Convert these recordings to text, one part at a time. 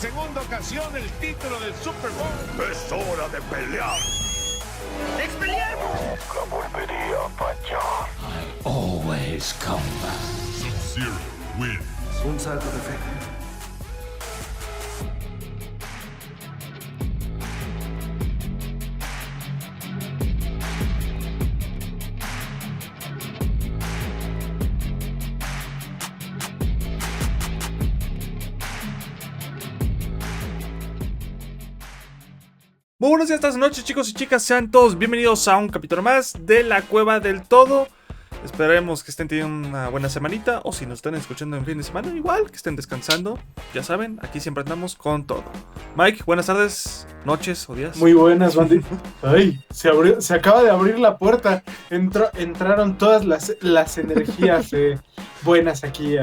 segunda ocasión el título del Super Bowl. Es hora de pelear. ¡Expelliarmus! Nunca volvería a fallar. I always come back. Sub-Zero wins. Un salto de fe. Muy buenos días, tardes, noches, chicos y chicas. Sean todos bienvenidos a un capítulo más de La Cueva del Todo. Esperemos que estén teniendo una buena semanita. O si nos están escuchando en fin de semana, igual que estén descansando. Ya saben, aquí siempre andamos con todo. Mike, buenas tardes, noches o días. Muy buenas, bandit. Ay, se acaba de abrir la puerta. Entraron todas las energías buenas aquí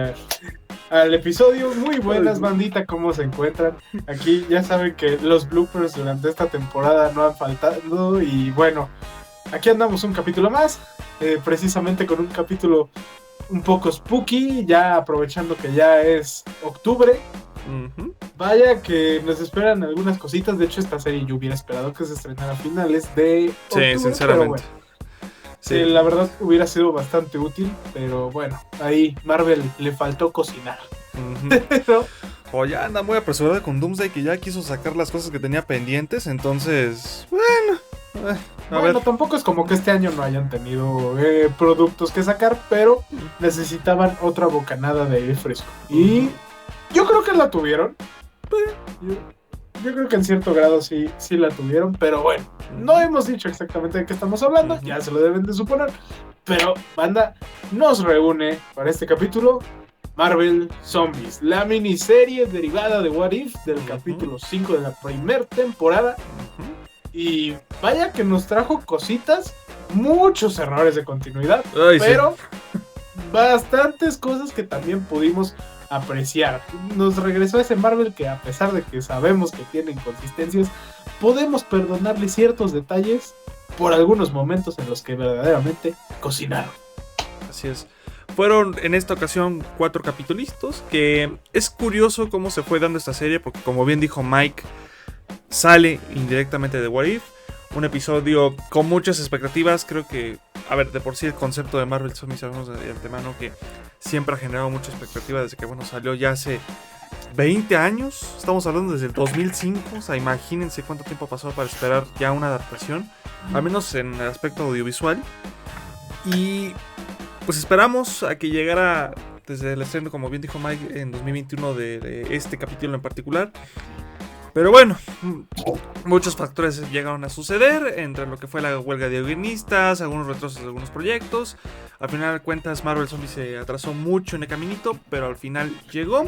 al episodio. Muy buenas, bandita, ¿cómo se encuentran? Aquí ya saben que los bloopers durante esta temporada no han faltado. Y bueno, aquí andamos un capítulo más. Precisamente con un capítulo un poco spooky. Ya aprovechando que ya es octubre. Uh-huh. Vaya que nos esperan algunas cositas. De hecho, esta serie yo hubiera esperado que se estrenara a finales de octubre. Sí, sinceramente. Pero bueno. Sí, la verdad hubiera sido bastante útil, pero bueno, ahí Marvel le faltó cocinar. Uh-huh. O ya anda muy apresurada con Doomsday, que ya quiso sacar las cosas que tenía pendientes, entonces, bueno, tampoco es como que este año no hayan tenido productos que sacar, pero necesitaban otra bocanada de aire fresco. Y yo creo que la tuvieron. Yo creo que en cierto grado sí la tuvieron, pero bueno, no hemos dicho exactamente de qué estamos hablando, ya se lo deben de suponer, pero banda, nos reúne para este capítulo Marvel Zombies, la miniserie derivada de What If del capítulo 5 de la primera temporada, y vaya que nos trajo cositas, muchos errores de continuidad, pero bastantes cosas que también pudimos apreciar. Nos regresó ese Marvel que, a pesar de que sabemos que tiene inconsistencias, podemos perdonarle ciertos detalles por algunos momentos en los que verdaderamente cocinaron. Así es. Fueron en esta ocasión 4 capitulitos, que es curioso cómo se fue dando esta serie, porque como bien dijo Mike, sale indirectamente de What If. Un episodio con muchas expectativas. Creo que, a ver, de por sí el concepto de Marvel Zombies sabemos de antemano que siempre ha generado mucha expectativa desde que, bueno, salió ya hace 20 años. Estamos hablando desde el 2005. O sea, imagínense cuánto tiempo pasó para esperar ya una adaptación, al menos en el aspecto audiovisual. Y pues esperamos a que llegara desde el estreno, como bien dijo Mike, en 2021 de este capítulo en particular. Pero bueno, muchos factores llegaron a suceder, entre lo que fue la huelga de guionistas, algunos retrasos de algunos proyectos. Al final de cuentas, Marvel Zombies se atrasó mucho en el caminito, pero al final llegó.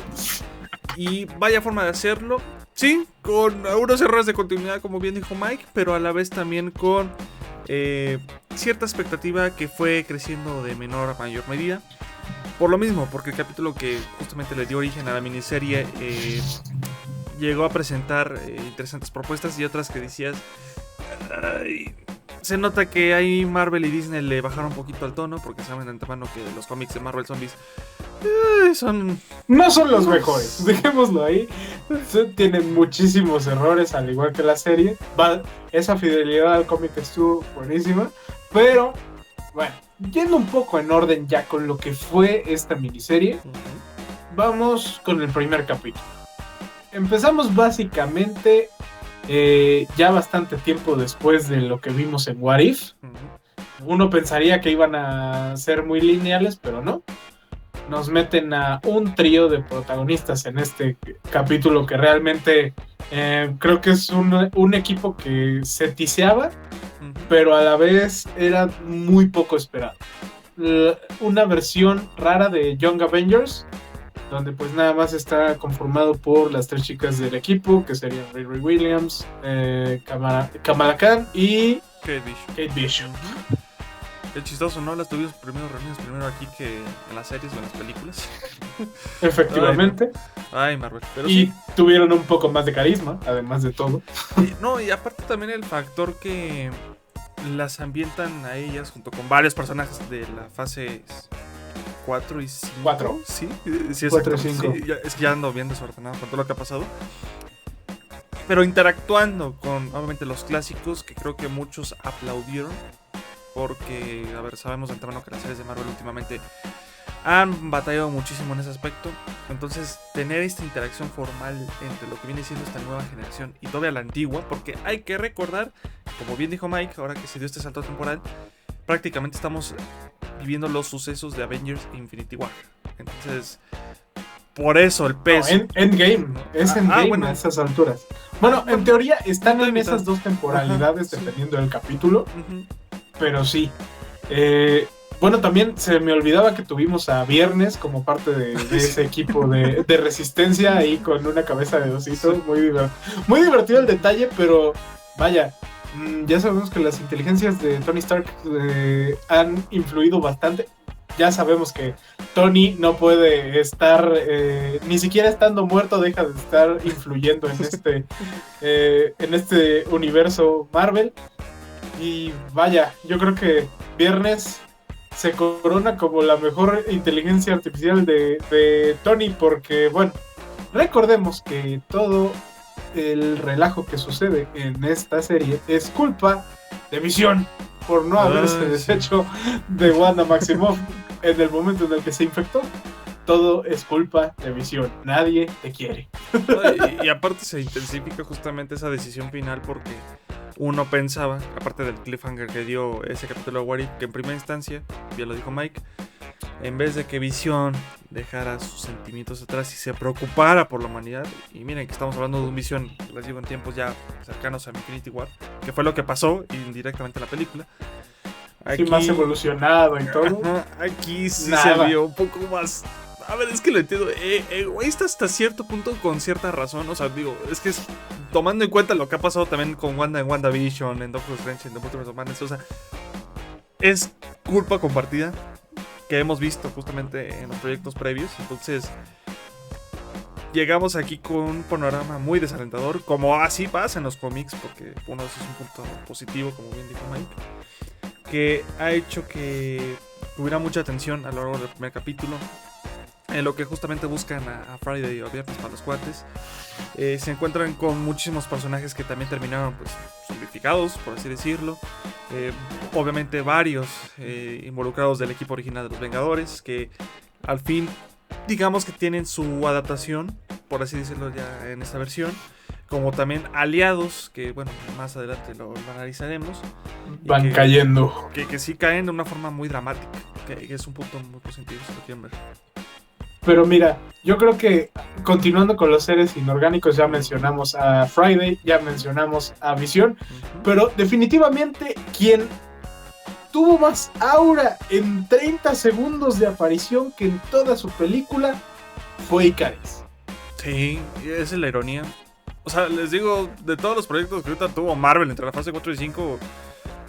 Y vaya forma de hacerlo, sí, con algunos errores de continuidad, como bien dijo Mike, pero a la vez también con cierta expectativa que fue creciendo de menor a mayor medida. Por lo mismo, porque el capítulo que justamente le dio origen a la miniserie llegó a presentar interesantes propuestas y otras que decías, se nota que ahí Marvel y Disney le bajaron un poquito al tono, porque saben de antemano que los cómics de Marvel Zombies no son los mejores, dejémoslo ahí. Tienen muchísimos errores, al igual que la serie. Esa fidelidad al cómic estuvo buenísima, pero bueno, yendo un poco en orden ya con lo que fue esta miniserie, vamos con el primer capítulo. Empezamos básicamente ya bastante tiempo después de lo que vimos en What If. Uno pensaría que iban a ser muy lineales, pero no. Nos meten a un trío de protagonistas en este capítulo que realmente creo que es un equipo que se tiseaba, pero a la vez era muy poco esperado. Una versión rara de Young Avengers, donde pues nada más está conformado por las 3 chicas del equipo, que serían Riri Williams, Kamala Khan y Kate Bishop. Es chistoso, ¿no? Las tuvimos reunidas primero aquí que en las series o en las películas. Efectivamente. Ay, Marvel. Pero y sí, tuvieron un poco más de carisma, además de todo. y aparte también el factor que las ambientan a ellas junto con varios personajes de la fase 4 y 5. 4. Sí, sí, 4 y 5. Sí, es que ya ando bien desordenado con todo lo que ha pasado. pero interactuando con, obviamente, los clásicos, que creo que muchos aplaudieron. Porque, a ver, sabemos de antemano que las series de Marvel últimamente han batallado muchísimo en ese aspecto. Entonces, tener esta interacción formal entre lo que viene siendo esta nueva generación y todavía la antigua, porque hay que recordar, como bien dijo Mike, ahora que se dio este salto temporal, prácticamente estamos viviendo los sucesos de Avengers Infinity War. Entonces, por eso el peso. No, Endgame. Es Endgame bueno. a esas alturas. Bueno, en teoría están en mitad. esas dos temporalidades, Ajá, sí. dependiendo del capítulo. Ujú. Pero sí. Bueno, también se me olvidaba que tuvimos a Viernes como parte de ese equipo de resistencia ahí con una cabeza de osito. Muy divertido el detalle, pero vaya, ya sabemos que las inteligencias de Tony Stark han influido bastante. Ya sabemos que Tony no puede estar, ni siquiera estando muerto, deja de estar influyendo en este universo Marvel. Y vaya, yo creo que Viernes se corona como la mejor inteligencia artificial de Tony, porque, bueno, recordemos que todo el relajo que sucede en esta serie es culpa de Visión por no haberse deshecho de Wanda Maximoff en el momento en el que se infectó. Todo es culpa de Visión, nadie te quiere. Y aparte se intensifica justamente esa decisión final porque uno pensaba, aparte del cliffhanger que dio ese capítulo de What If, que en primera instancia, ya lo dijo Mike, en vez de que Visión dejara sus sentimientos atrás y se preocupara por la humanidad, y miren que estamos hablando de un Visión, les digo, en tiempos ya cercanos a Infinity War, que fue lo que pasó indirectamente en la película. Aquí, sí, más evolucionado y todo. Aquí sí Nada. se vio un poco más. A ver, es que lo entiendo. Egoísta hasta cierto punto, con cierta razón. O sea, digo, es que es tomando en cuenta lo que ha pasado también con Wanda en WandaVision, en Doctor Strange, en The Multiverse of Madness. O sea, es culpa compartida que hemos visto justamente en los proyectos previos. Entonces, llegamos aquí con un panorama muy desalentador, como así pasa en los cómics, porque uno es un punto positivo, como bien dijo Mike, que ha hecho que tuviera mucha atención a lo largo del primer capítulo. En lo que justamente buscan a Friday o Viernes para los cuates. Se encuentran con muchísimos personajes que también terminaron pues zombificados, por así decirlo. Obviamente varios involucrados del equipo original de los Vengadores, que al fin digamos que tienen su adaptación, por así decirlo ya en esta versión. Como también aliados, que bueno, más adelante lo analizaremos. Van cayendo. Que sí caen de una forma muy dramática, que es un punto muy positivo si lo quieren ver. Pero mira, yo creo que continuando con los seres inorgánicos, ya mencionamos a Friday, ya mencionamos a Visión, pero definitivamente quien tuvo más aura en 30 segundos de aparición que en toda su película fue Ikaris. Sí, esa es la ironía. O sea, les digo, de todos los proyectos que ahorita tuvo Marvel entre la fase 4 y 5,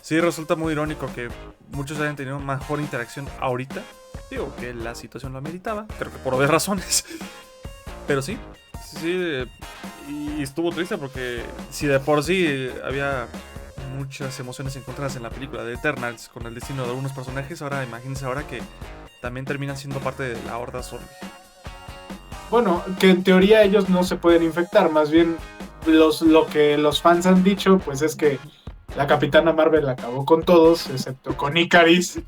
sí resulta muy irónico que muchos hayan tenido mejor interacción ahorita. Digo que la situación lo ameritaba, creo que por obvias razones. Pero sí, y estuvo triste porque si de por sí había muchas emociones encontradas en la película de Eternals con el destino de algunos personajes, ahora imagínense ahora que también terminan siendo parte de la horda zombie. Bueno, que en teoría ellos no se pueden infectar, más bien lo que los fans han dicho pues es que la Capitana Marvel acabó con todos, excepto con Ikaris.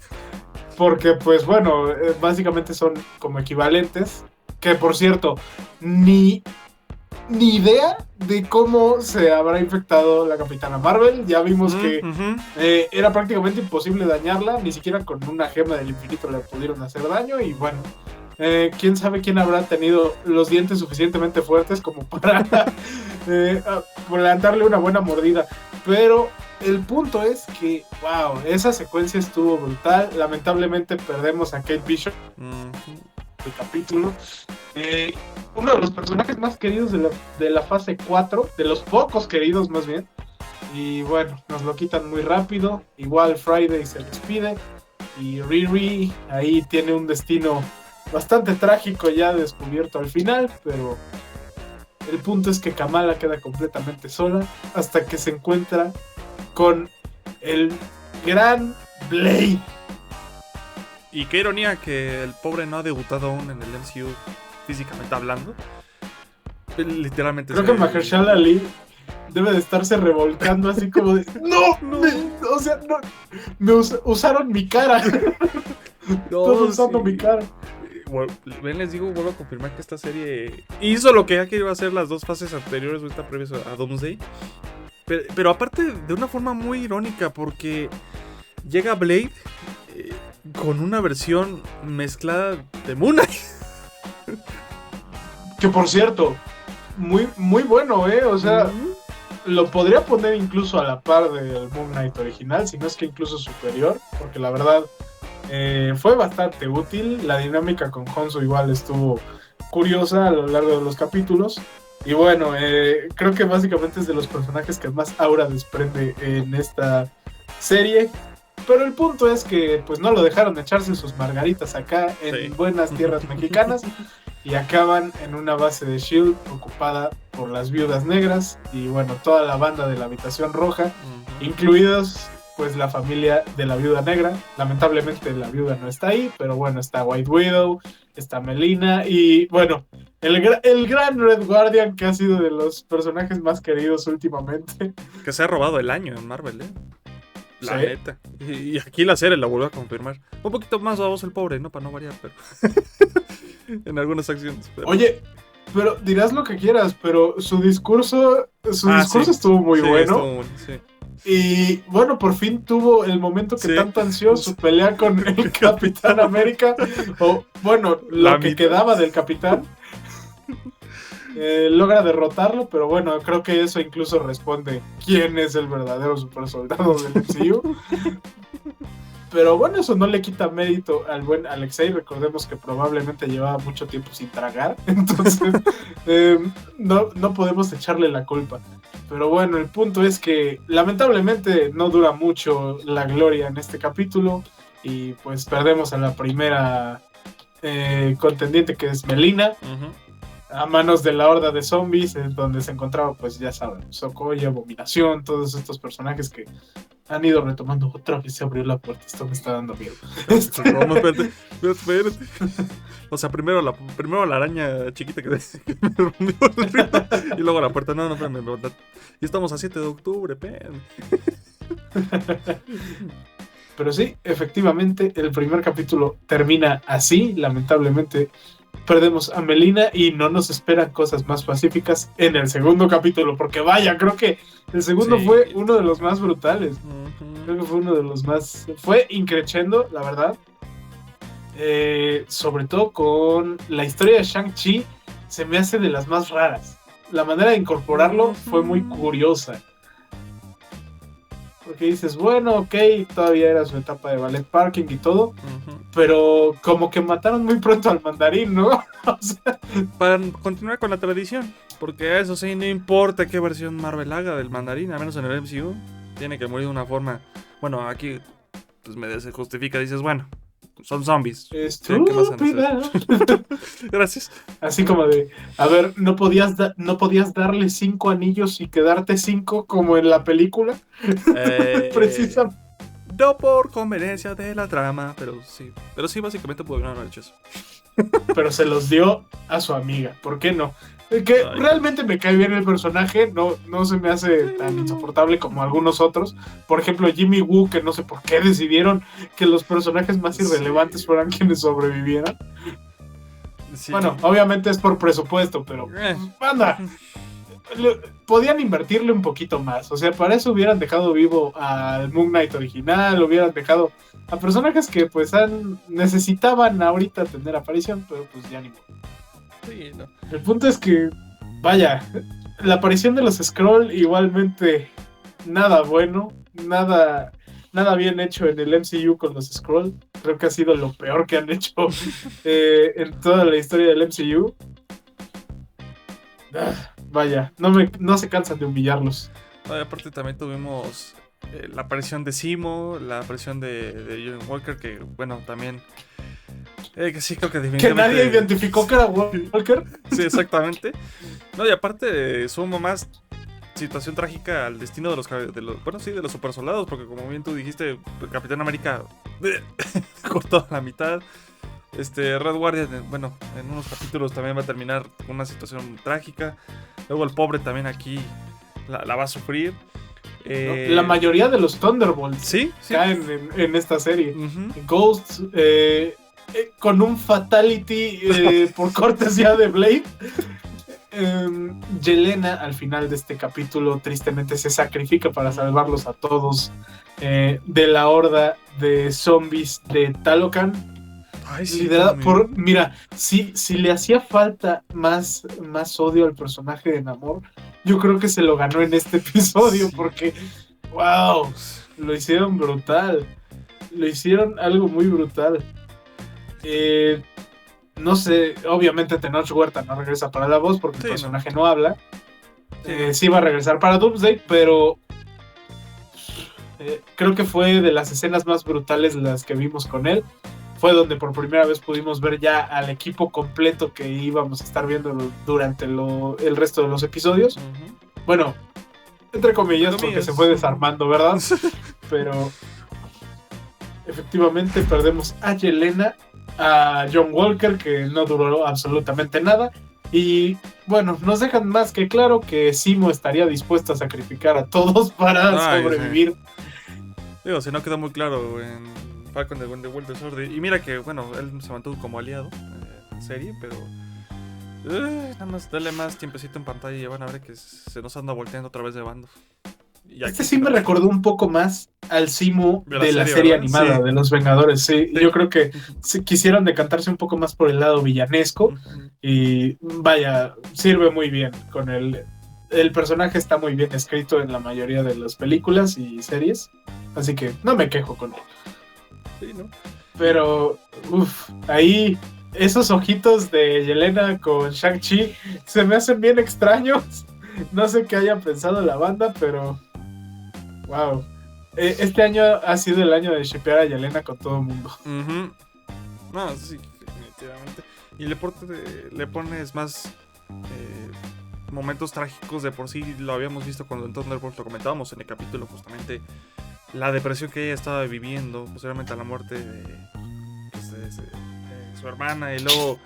Porque, pues bueno, básicamente son como equivalentes. Que, por cierto, ni idea de cómo se habrá infectado la Capitana Marvel. Ya vimos que era prácticamente imposible dañarla. Ni siquiera con una gema del infinito le pudieron hacer daño. Y bueno, quién sabe quién habrá tenido los dientes suficientemente fuertes como para plantarle una buena mordida. Pero el punto es que, wow, esa secuencia estuvo brutal. Lamentablemente perdemos a Kate Bishop el capítulo. Uno de los personajes más queridos de la fase 4, de los pocos queridos más bien. Y bueno, nos lo quitan muy rápido. Igual Friday se despide. Y Riri ahí tiene un destino bastante trágico ya descubierto al final. Pero el punto es que Kamala queda completamente sola hasta que se encuentra con el gran Blade. Y qué ironía que el pobre no ha debutado aún en el MCU físicamente hablando. Literalmente. Creo que Mahershala Ali debe de estarse revolcando así como de ¡No! O sea, no, usaron mi cara. Todos usando mi cara. Bueno, ven, les digo, vuelvo a confirmar que esta serie hizo lo que ya quería hacer las dos fases anteriores, ahorita previos a Doomsday. Pero aparte de una forma muy irónica, porque llega Blade con una versión mezclada de Moon Knight. Que por cierto, muy, muy bueno, o sea, lo podría poner incluso a la par del Moon Knight original, si no es que incluso superior, porque la verdad fue bastante útil. La dinámica con Hanzo igual estuvo curiosa a lo largo de los capítulos. Y bueno, creo que básicamente es de los personajes que más aura desprende en esta serie. Pero el punto es que pues no lo dejaron echarse sus margaritas acá en buenas tierras mexicanas. Y acaban en una base de S.H.I.E.L.D. ocupada por las Viudas Negras. Y bueno, toda la banda de la Habitación Roja, incluidos pues la familia de la Viuda Negra. Lamentablemente la viuda no está ahí, pero bueno, está White Widow, está Melina y bueno, el gran Red Guardian, que ha sido de los personajes más queridos últimamente. Que se ha robado el año en Marvel, La Sí. neta. Y aquí la serie la volvió a confirmar. Un poquito más baboso el pobre, ¿no? Para no variar, pero en algunas acciones. Pero... Oye, pero dirás lo que quieras, pero su discurso sí. estuvo muy Sí, bueno. estuvo bueno, sí. Y bueno, por fin tuvo el momento que Sí. tanto ansió, su pelea con el Capitán América, o bueno, lo La que mitad. quedaba del Capitán. Logra derrotarlo, pero bueno, creo que eso incluso responde quién es el verdadero super soldado del MCU. Pero bueno, eso no le quita mérito al buen Alexei. Recordemos que probablemente llevaba mucho tiempo sin tragar, entonces no podemos echarle la culpa. Pero bueno, el punto es que lamentablemente no dura mucho la gloria en este capítulo y pues perdemos a la primera contendiente, que es Melina, a manos de la horda de zombies, en donde se encontraba, pues ya saben, Sokovia, Abominación, todos estos personajes que han ido retomando. Otra vez se abrió la puerta, esto me está dando miedo. No, espérate. O sea, primero la araña chiquita que me rompió el ritmo, y luego la puerta. No, espérame, ¿verdad? Y estamos a 7 de octubre, espérame. Pero sí, efectivamente, el primer capítulo termina así. Lamentablemente perdemos a Melina y no nos esperan cosas más pacíficas en el segundo capítulo, porque vaya, creo que el segundo Sí. fue uno de los más brutales. Creo que fue uno de los más... Fue increchendo, la verdad. Sobre todo con la historia de Shang-Chi, se me hace de las más raras. La manera de incorporarlo fue muy curiosa. Porque dices, bueno, ok, todavía era su etapa de ballet parking y todo, pero como que mataron muy pronto al mandarín, ¿no? O sea, Para continuar con la tradición, porque eso sí, no importa qué versión Marvel haga del mandarín, al menos en el MCU, tiene que morir de una forma. Bueno, aquí pues medio se justifica, dices, bueno, son zombies. ¿Qué más van a hacer? estúpida. Gracias. Así como de, a ver, ¿no podías darle 5 anillos y quedarte 5 como en la película? Precisamente. No por conveniencia de la trama, pero sí, básicamente pudieron haber hecho eso. Pero se los dio a su amiga, ¿por qué no? Que Ay. realmente me cae bien el personaje, no se me hace tan insoportable como algunos otros. Por ejemplo, Jimmy Woo, que no sé por qué decidieron que los personajes más irrelevantes fueran quienes sobrevivieran. Sí. Bueno, obviamente es por presupuesto, pero anda, podían invertirle un poquito más. O sea, para eso hubieran dejado vivo al Moon Knight original, hubieran dejado a personajes que pues necesitaban ahorita tener aparición, pero pues ya ni modo. Sí, no. El punto es que, vaya, la aparición de los Skrull igualmente nada bueno, nada bien hecho en el MCU con los Skrull. Creo que ha sido lo peor que han hecho en toda la historia del MCU. Vaya, no se cansan de humillarlos. No, y aparte también tuvimos la aparición de Zemo, la aparición de John Walker, que bueno, también... que sí, creo que Que definitivamente... nadie identificó que era Walker. Sí, exactamente. No, y aparte suma más situación trágica al destino de los super soldados, porque como bien tú dijiste, el Capitán América cortó a la mitad. Red Guardian, bueno, en unos capítulos también va a terminar con una situación trágica. Luego el pobre también aquí la va a sufrir. La mayoría de los Thunderbolts Sí. caen en esta serie. Ujú. Ghost, con un fatality por cortesía de Blade. Yelena al final de este capítulo tristemente se sacrifica para salvarlos a todos de la horda de zombies de Talocan. Ay, sí, Liderada también. por... Mira, si le hacía falta más odio al personaje de Namor, yo creo que se lo ganó en este episodio, Sí. porque wow, lo hicieron brutal. Lo hicieron algo muy brutal. No sé, obviamente Tenoch Huerta no regresa para la voz porque Sí, el no. personaje no habla. Sí. Sí va a regresar para Doomsday, pero creo que fue de las escenas más brutales las que vimos con él. Fue donde por primera vez pudimos ver ya al equipo completo que íbamos a estar viendo durante el resto de los episodios. Ujú. Bueno, entre comillas, Entre porque comillas. se fue desarmando, ¿verdad? Pero efectivamente perdemos a Yelena, a John Walker, que no duró absolutamente nada. Y bueno, nos dejan más que claro que Simo estaría dispuesto a sacrificar a todos para Ay, sobrevivir. Digo, si no quedó muy claro en Falcon de Winter Soldier. Y mira que, bueno, él se mantuvo como aliado en serie, pero nada más dale más tiempecito en pantalla y van a ver que se nos anda volteando otra vez de bando. Y Este aquí sí me recordó un poco más al Simo De de la la serie, serie ¿verdad? animada Sí. de los Vengadores. Sí, Sí. yo creo que quisieron decantarse un poco más por el lado villanesco. Ujú. Y vaya, sirve muy bien con el personaje está muy bien escrito en la mayoría de las películas y series, así que no me quejo con él. Sí, ¿no? Pero, ahí esos ojitos de Yelena con Shang-Chi se me hacen bien extraños. No sé qué haya pensado la banda, pero wow. Este año ha sido el año de shippear a Yelena con todo el mundo. Ujú. No, sí, definitivamente. Y le pones más momentos trágicos de por sí. Lo habíamos visto cuando en Thunderbolts lo comentábamos en el capítulo, justamente la depresión que ella estaba viviendo, posteriormente a la muerte de su hermana. Y luego,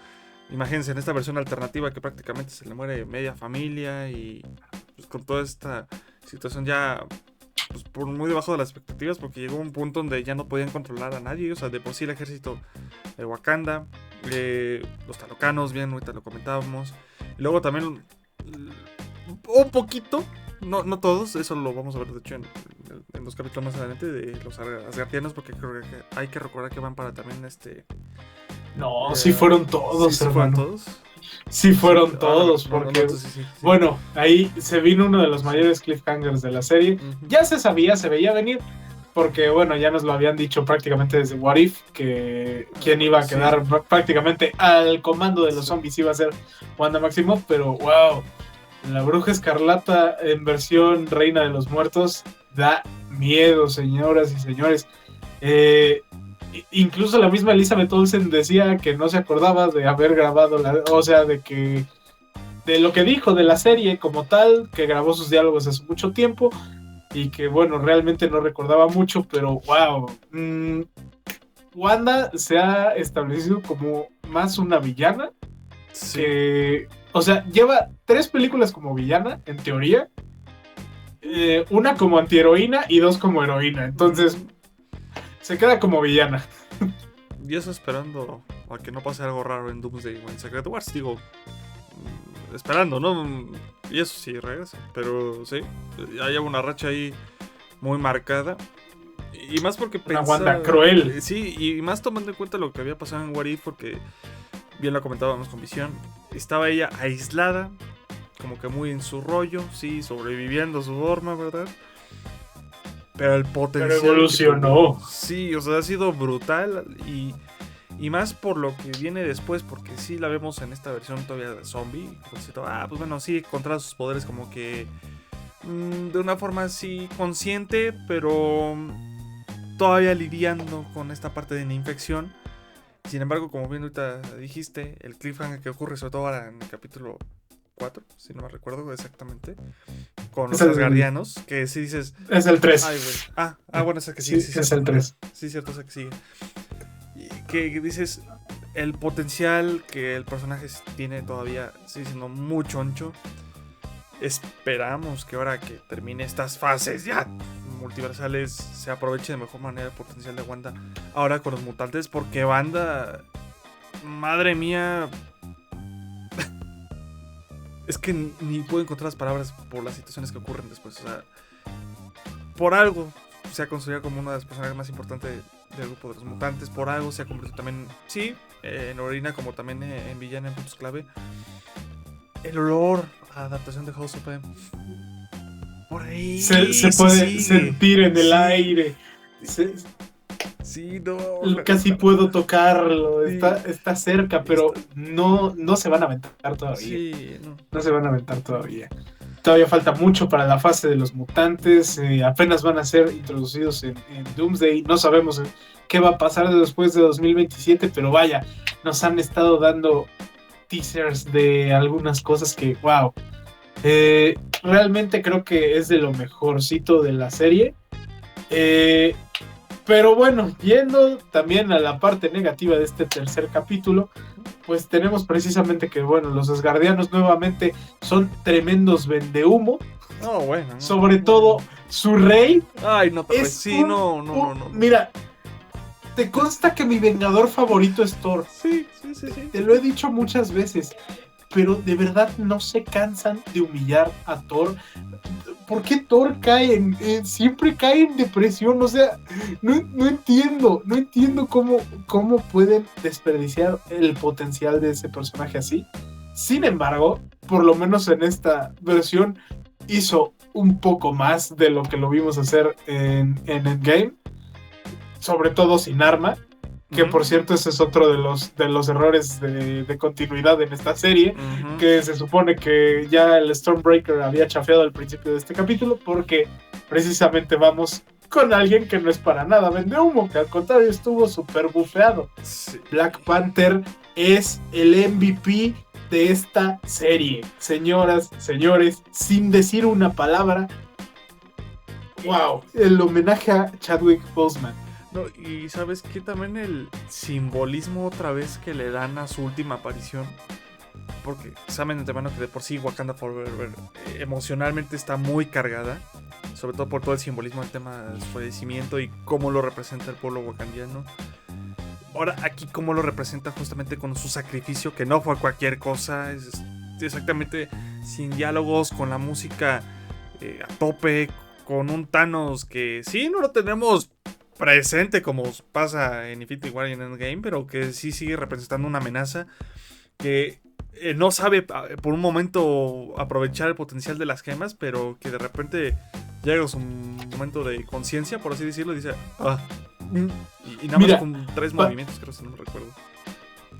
imagínense, en esta versión alternativa que prácticamente se le muere media familia. Y pues, con toda esta situación ya pues, por muy debajo de las expectativas, porque llegó un punto donde ya no podían controlar a nadie. O sea, de por sí el ejército de Wakanda, los talocanos, bien, ahorita lo comentábamos. Y luego también un poquito, no todos, eso lo vamos a ver de hecho en los capítulos más adelante de los asgardianos, porque creo que hay que recordar que van para también No, sí fueron todos, sí fueron hermano. todos. Sí fueron Sí, todos, no, porque entonces sí. bueno, ahí se vino uno de los mayores cliffhangers de la serie. Ujú. Ya se sabía, se veía venir, porque bueno, ya nos lo habían dicho prácticamente desde What If, que quien iba a Sí. quedar prácticamente al comando de los zombies iba a ser Wanda Maximoff, pero wow, la Bruja Escarlata en versión Reina de los Muertos da miedo, señoras y señores. Incluso la misma Elizabeth Olsen decía que no se acordaba de haber grabado o sea, de lo que dijo de la serie como tal, que grabó sus diálogos hace mucho tiempo y que bueno, realmente no recordaba mucho, pero wow, Wanda se ha establecido como más una villana Sí. que, o sea, lleva 3 películas como villana, en teoría, una como antiheroína y 2 como heroína, entonces se queda como villana. Y eso esperando a que no pase algo raro en Doomsday o en Secret Wars, digo, esperando, ¿no? Y eso sí regresa, pero sí, hay una racha ahí muy marcada. Y más porque Una Wanda cruel. Sí, y más tomando en cuenta lo que había pasado en What If, porque bien lo comentábamos con Visión, estaba ella aislada, como que muy en su rollo, sí, sobreviviendo a su forma, ¿verdad? Pero el potencial... Pero evolucionó. Sí, o sea, ha sido brutal y más por lo que viene después, porque sí la vemos en esta versión todavía de zombie. Pues bueno, sí, contra sus poderes como que de una forma así consciente, pero todavía lidiando con esta parte de la infección. Sin embargo, como bien ahorita dijiste, el cliffhanger que ocurre sobre todo ahora en el capítulo 4, si no me recuerdo exactamente, con los Asgardianos, que si dices... Es el 3. Ay, güey. Bueno, esa que sigue. Sí, es el 3. Sí, cierto, esa que sigue. Y que dices, el potencial que el personaje tiene todavía sigue siendo muy choncho. esperamos que ahora que termine estas fases ya multiversales se aproveche de mejor manera el potencial de Wanda ahora con los mutantes, porque Wanda, madre mía, es que ni puedo encontrar las palabras por las situaciones que ocurren después. O sea, por algo se ha construido como una de las personajes más importantes del grupo de los mutantes, por algo se ha convertido también, sí, en heroína, como también en villana en puntos clave. El olor a adaptación de House of M, por ahí se puede sentir en el aire. Sí, no. Casi puedo tocarlo. Sí. Está cerca, pero no se van a aventar todavía. Sí, No se van a aventar todavía. Todavía falta mucho para la fase de los mutantes. Apenas van a ser introducidos en Doomsday. No sabemos qué va a pasar después de 2027, pero vaya, nos han estado dando teasers de algunas cosas que, wow. Realmente creo que es de lo mejorcito de la serie. Pero bueno, yendo también a la parte negativa de este tercer capítulo, pues tenemos precisamente que, bueno, los Asgardianos nuevamente son tremendos vendehumo. No, bueno. No, sobre todo su rey. Ay, no, es sí, no. Mira, te consta que mi vengador favorito es Thor. Sí. Te lo he dicho muchas veces, pero de verdad no se cansan de humillar a Thor. ¿Por qué Thor siempre cae en depresión? O sea, no entiendo cómo pueden desperdiciar el potencial de ese personaje así. Sin embargo, por lo menos en esta versión hizo un poco más de lo que lo vimos hacer en Endgame, sobre todo sin arma. Que por cierto ese es otro de los errores de continuidad en esta serie, que se supone que ya el Stormbreaker había chafeado al principio de este capítulo, porque precisamente vamos con alguien que no es para nada vende humo, que al contrario estuvo súper bufeado. Sí. Black Panther es el MVP de esta serie, señoras, señores, sin decir una palabra. Wow, el homenaje a Chadwick Boseman. No, y sabes que también el simbolismo otra vez que le dan a su última aparición, porque saben de antemano que de por sí Wakanda Forever emocionalmente está muy cargada, sobre todo por todo el simbolismo del tema de su fallecimiento y cómo lo representa el pueblo wakandiano. Ahora aquí cómo lo representa justamente con su sacrificio, que no fue cualquier cosa, es exactamente sin diálogos, con la música a tope, con un Thanos que sí no lo tenemos presente como pasa en Infinity War y en Endgame, pero que sí sigue representando una amenaza que no sabe por un momento aprovechar el potencial de las gemas, pero que de repente llega a su momento de conciencia, por así decirlo, y dice y nada más con 3 movimientos, creo, si no me recuerdo.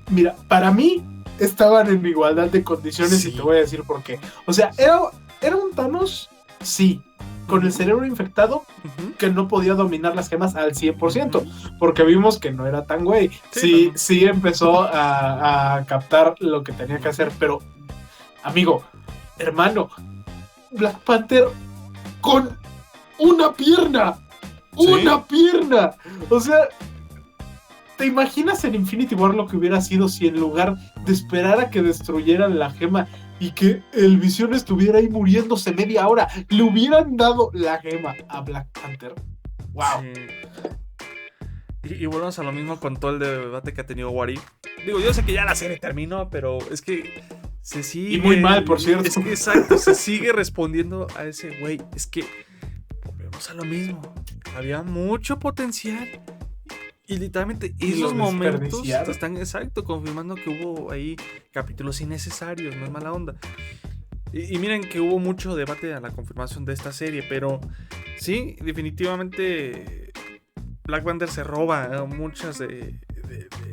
Mira, para mí estaban en igualdad de condiciones, y te voy a decir por qué. O sea, era un Thanos, sí, con el cerebro infectado, que no podía dominar las gemas al 100%, porque vimos que no era tan güey. Sí empezó a captar lo que tenía que hacer, pero, amigo, hermano, Black Panther con una pierna, ¡una pierna! O sea, ¿te imaginas en Infinity War lo que hubiera sido si en lugar de esperar a que destruyeran la gema y que el Visión estuviera ahí muriéndose media hora, le hubieran dado la gema a Black Panther? ¡Wow! Sí. Y volvemos a lo mismo con todo el debate que ha tenido What If. Digo, yo sé que ya la serie terminó, pero es que se sigue... Y muy mal, por cierto. Es que exacto, se sigue respondiendo a ese güey. Es que volvemos a lo mismo. Había mucho potencial. Y literalmente esos momentos están confirmando que hubo ahí capítulos innecesarios, no es mala onda. Y miren que hubo mucho debate a la confirmación de esta serie, pero sí, definitivamente Black Panther se roba muchas de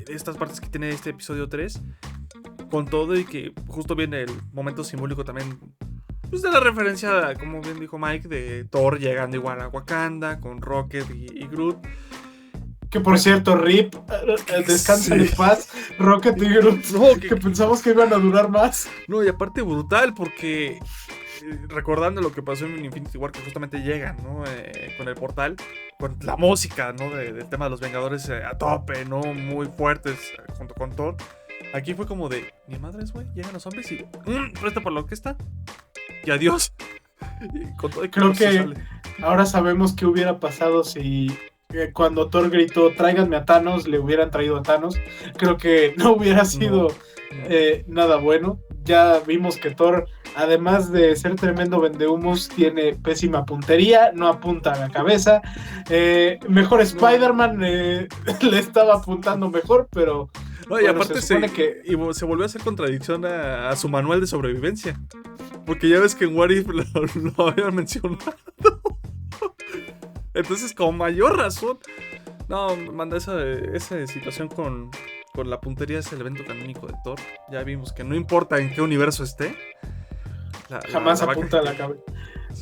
estas partes que tiene este episodio 3, con todo y que justo viene el momento simbólico también, pues de la referencia, como bien dijo Mike, de Thor llegando igual a Wakanda con Rocket y Groot. Que por cierto, RIP, descansen en paz, Rocket y Groot, que pensamos que iban a durar más. No, y aparte brutal, porque recordando lo que pasó en Infinity War, que justamente llegan, ¿no? Con el portal, con la música, ¿no? Del tema de los Vengadores a tope, ¿no? Muy fuertes junto con Thor. Aquí fue como de, ni madres, güey, llegan los zombies y presta por la orquesta. y adiós. Y con todo y Creo se que sale. ahora sabemos qué hubiera pasado si cuando Thor gritó tráiganme a Thanos, le hubieran traído a Thanos. Creo que no hubiera sido nada bueno. Ya vimos que Thor, además de ser tremendo vendehumos, tiene pésima puntería, no apunta a la cabeza. Mejor Spider-Man le estaba apuntando mejor, pero No, y bueno, aparte se supone que se volvió a hacer contradicción a su manual de sobrevivencia. Porque ya ves que en What If lo habían mencionado. Entonces, con mayor razón. No, manda esa situación con la puntería, es el evento canónico de Thor. Ya vimos que no importa en qué universo esté. jamás apunta a la cabeza.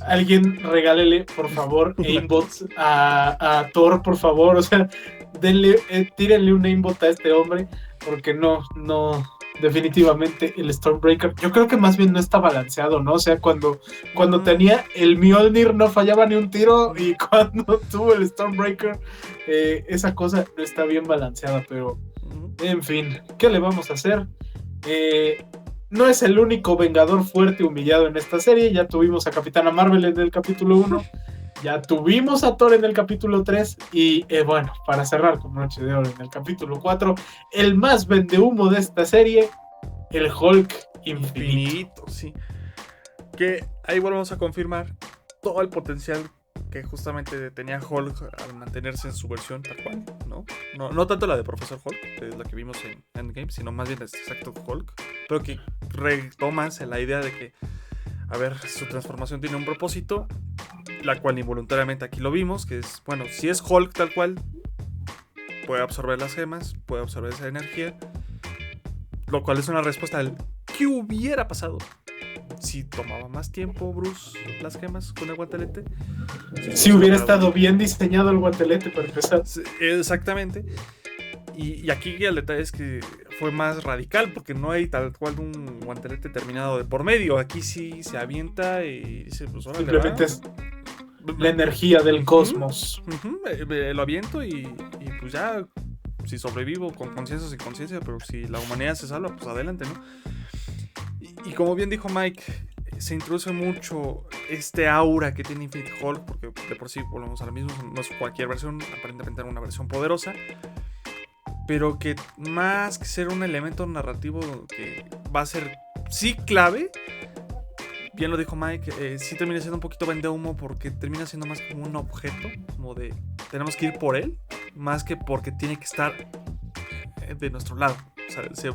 Alguien regálele, por favor, aimbots a Thor, por favor. O sea, tírenle un aimbot a este hombre, porque no, definitivamente el Stormbreaker, yo creo que más bien no está balanceado, ¿no? O sea, cuando tenía el Mjolnir no fallaba ni un tiro, y cuando tuvo el Stormbreaker, esa cosa no está bien balanceada, pero en fin, ¿qué le vamos a hacer? No es el único Vengador fuerte humillado en esta serie. Ya tuvimos a Capitana Marvel en el capítulo 1, ya tuvimos a Thor en el capítulo 3 y bueno, para cerrar con Noche de Oro en el capítulo 4, el más vendehumo de esta serie, el Hulk infinito. Sí. Que ahí volvemos a confirmar todo el potencial que justamente tenía Hulk al mantenerse en su versión tal cual, ¿no? No tanto la de Profesor Hulk, que es la que vimos en Endgame, sino más bien este exacto Hulk, pero que retomas la idea de que, a ver, su transformación tiene un propósito, la cual involuntariamente aquí lo vimos, que es, bueno, si es Hulk tal cual, puede absorber las gemas, puede absorber esa energía, lo cual es una respuesta al ¿qué hubiera pasado si tomaba más tiempo Bruce las gemas con el guantelete? Si hubiera estado bien diseñado el guantelete para empezar. Exactamente. Y aquí el detalle es que fue más radical, porque no hay tal cual un guantelete terminado de por medio. Aquí sí se avienta y dice, pues órale, simplemente es la energía del cosmos. Lo aviento y pues ya, si sobrevivo con conciencia o sin conciencia, pero si la humanidad se salva, pues adelante, ¿no? Y como bien dijo Mike, se introduce mucho este aura que tiene Infinite Hulk, porque de por sí volvemos a lo mismo, no es cualquier versión, aparentemente era una versión poderosa, pero que más que ser un elemento narrativo que va a ser sí clave, bien lo dijo Mike, sí termina siendo un poquito vendehumo, porque termina siendo más como un objeto, como de tenemos que ir por él, más que porque tiene que estar de nuestro lado. O sea, se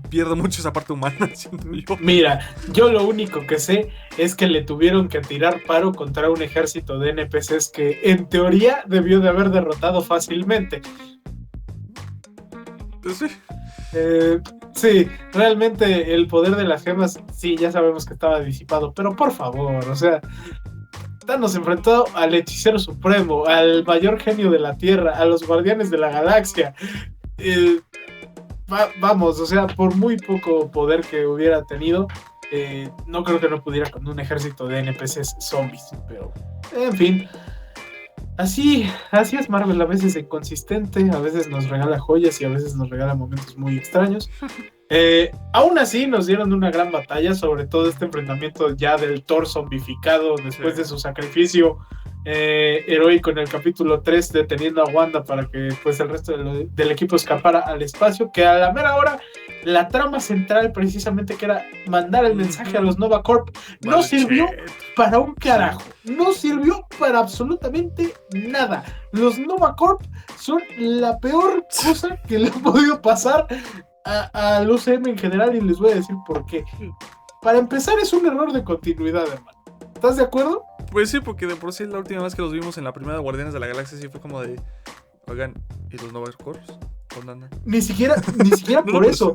pierde mucho esa parte humana, siento yo. Mira, yo lo único que sé es que le tuvieron que tirar paro contra un ejército de NPCs que en teoría debió de haber derrotado fácilmente. Sí. Sí, realmente el poder de las gemas, sí, ya sabemos que estaba disipado, pero por favor, o sea, Thanos enfrentó al hechicero supremo, al mayor genio de la Tierra, a los guardianes de la galaxia. Vamos, o sea, por muy poco poder que hubiera tenido, no creo que no pudiera con un ejército de NPCs zombies, pero en fin, así es Marvel, a veces inconsistente, a veces nos regala joyas y a veces nos regala momentos muy extraños. Aún así nos dieron una gran batalla, sobre todo este enfrentamiento ya del Thor zombificado después de su sacrificio heroico en el capítulo 3, deteniendo a Wanda para que pues el resto del equipo escapara al espacio, que a la mera hora la trama central precisamente, que era mandar el mensaje a los Nova Corp, no sirvió para un carajo, no sirvió para absolutamente nada. Los Nova Corp son la peor cosa que le ha podido pasar al UCM en general, y les voy a decir por qué. Para empezar, es un error de continuidad, hermano. ¿Estás de acuerdo? Pues sí, porque de por sí la última vez que los vimos en la primera de Guardianes de la Galaxia sí fue como de, oigan, ¿y los Nova Corps? ¿Dónde andan? Ni siquiera por eso.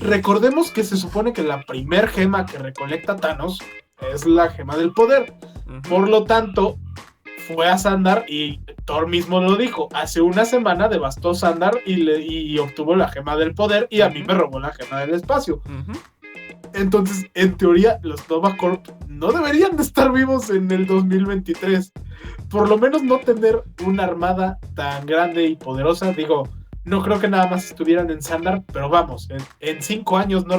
Recordemos que se supone que la primer gema que recolecta Thanos es la gema del poder. Por lo tanto, fue a Sandar, y Thor mismo lo dijo, hace una semana devastó Sandar y obtuvo la gema del poder, y a mí me robó la gema del espacio. Entonces, en teoría, los Nova Corp no deberían de estar vivos en el 2023. Por lo menos no tener una armada tan grande y poderosa. Digo, no creo que nada más estuvieran en Sandar, pero vamos, en 5 años no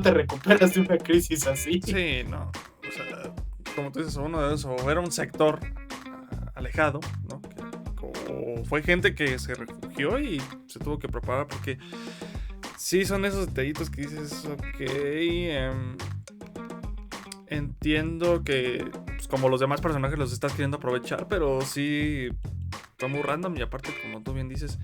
te recuperas de una crisis así. Sí, no. O sea, como tú dices, uno de esos, o era un sector alejado, ¿no? O fue gente que se refugió y se tuvo que preparar porque sí son esos detallitos que dices, ok, entiendo que pues, como los demás personajes los estás queriendo aprovechar, pero sí fue muy random y aparte, como tú bien dices,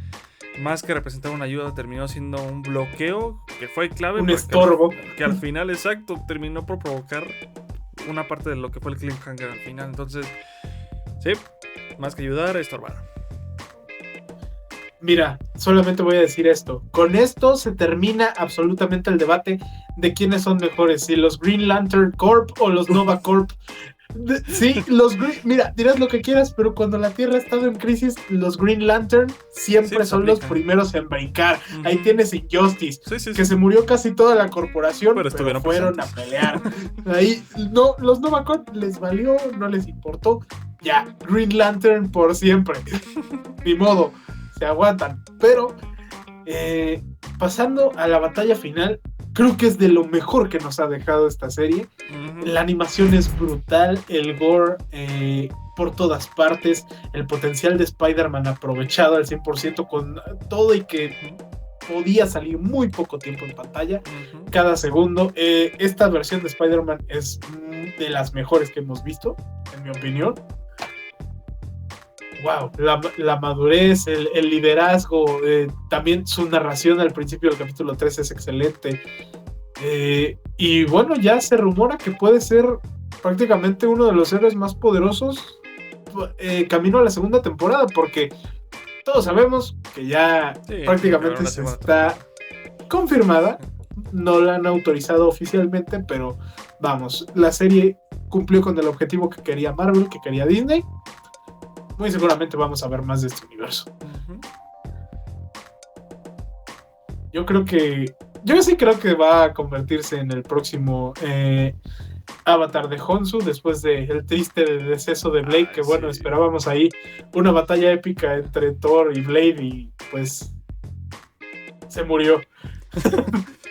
más que representar una ayuda, terminó siendo un bloqueo que fue clave. Un estorbo. Que al final, exacto, terminó por provocar una parte de lo que fue el cliffhanger al final. Entonces, sí, más que ayudar, estorbar. Mira, solamente voy a decir esto. Con esto se termina absolutamente el debate de quiénes son mejores, si los Green Lantern Corp o los Nova Corp. Sí, mira, dirás lo que quieras, pero cuando la Tierra ha estado en crisis, los Green Lantern siempre son los primeros en brincar. Uh-huh. Ahí tienes Injustice, que se murió casi toda la corporación, pero fueron presentes a pelear. Ahí, no, los Nova Corp les valió, no les importó. Ya, Green Lantern por siempre. Ni modo, se aguantan. Pero, pasando a la batalla final, creo que es de lo mejor que nos ha dejado esta serie. Uh-huh. La animación es brutal, el gore por todas partes, el potencial de Spider-Man aprovechado al 100% con todo y que podía salir muy poco tiempo en pantalla, uh-huh, cada segundo. Esta versión de Spider-Man es de las mejores que hemos visto, en mi opinión. Wow, la madurez, el liderazgo, también su narración al principio del capítulo 3 es excelente. Y bueno, ya se rumora que puede ser prácticamente uno de los héroes más poderosos camino a la segunda temporada, porque todos sabemos que ya prácticamente se está confirmada. No la han autorizado oficialmente, pero vamos, la serie cumplió con el objetivo que quería Marvel, que quería Disney. Muy seguramente vamos a ver más de este universo. Uh-huh. Yo sí creo que va a convertirse en el próximo Avatar de Honshu, después del triste deceso de Blade, que bueno, esperábamos ahí una batalla épica entre Thor y Blade y pues se murió.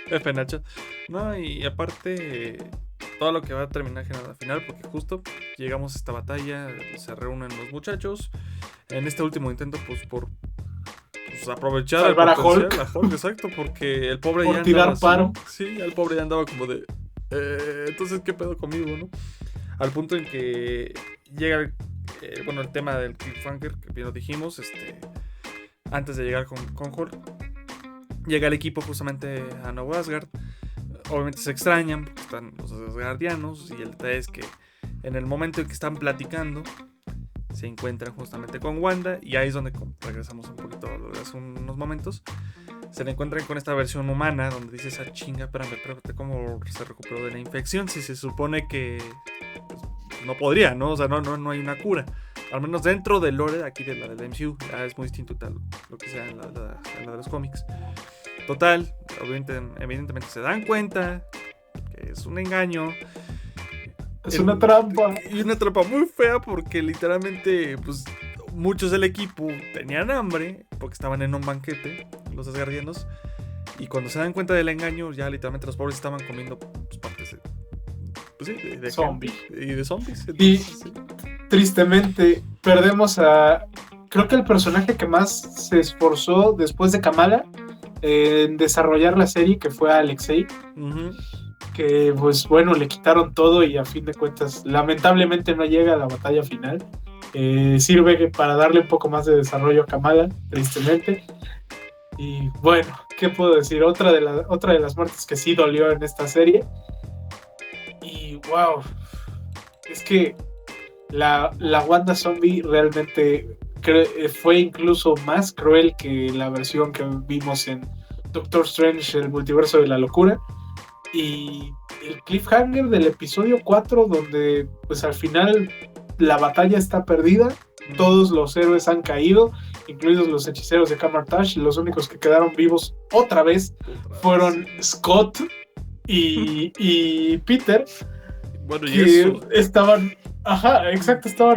F, Nacho. No, y aparte todo lo que va a terminar generando al final, porque justo llegamos a esta batalla, se reúnen los muchachos en este último intento, pues por aprovechar salvar a Hulk, exacto, porque el pobre por ya tirar andaba paro. Sí, el pobre ya andaba como de entonces qué pedo conmigo, ¿no? Al punto en que llega el tema del cliffhanger, que bien lo dijimos, antes de llegar con Hulk, llega el equipo justamente a Nuevo Asgard. Obviamente se extrañan porque están los asgardianos, y el detalle es que en el momento en que están platicando se encuentran justamente con Wanda, y ahí es donde regresamos un poquito hace unos momentos. Se le encuentran con esta versión humana donde dices, chinga, espérame, ¿cómo se recuperó de la infección? Si se supone que pues, no podría, ¿no? O sea, no hay una cura. Al menos dentro del lore aquí de la MCU, ya es muy distinto tal lo que sea en la de los cómics. Total, evidentemente se dan cuenta que es un engaño. Es una trampa. Y una trampa muy fea porque literalmente pues, muchos del equipo tenían hambre porque estaban en un banquete, los asgardianos. Y cuando se dan cuenta del engaño, ya literalmente los pobres estaban comiendo pues, partes de zombie. Y de zombies. Entonces, y tristemente perdemos a... Creo que el personaje que más se esforzó después de Kamala en desarrollar la serie, que fue a Alexei, uh-huh, que pues bueno, le quitaron todo y a fin de cuentas lamentablemente no llega a la batalla final. Sirve para darle un poco más de desarrollo a Kamala, tristemente. Y bueno, ¿qué puedo decir? Otra de las muertes que sí dolió en esta serie. Y wow, es que la Wanda Zombie realmente fue incluso más cruel que la versión que vimos en Doctor Strange, el multiverso de la locura. Y el cliffhanger del episodio 4, donde pues al final la batalla está perdida, todos los héroes han caído, incluidos los hechiceros de Kamar-Taj, y los únicos que quedaron vivos otra vez fueron Scott y Peter, bueno, y que eso estaban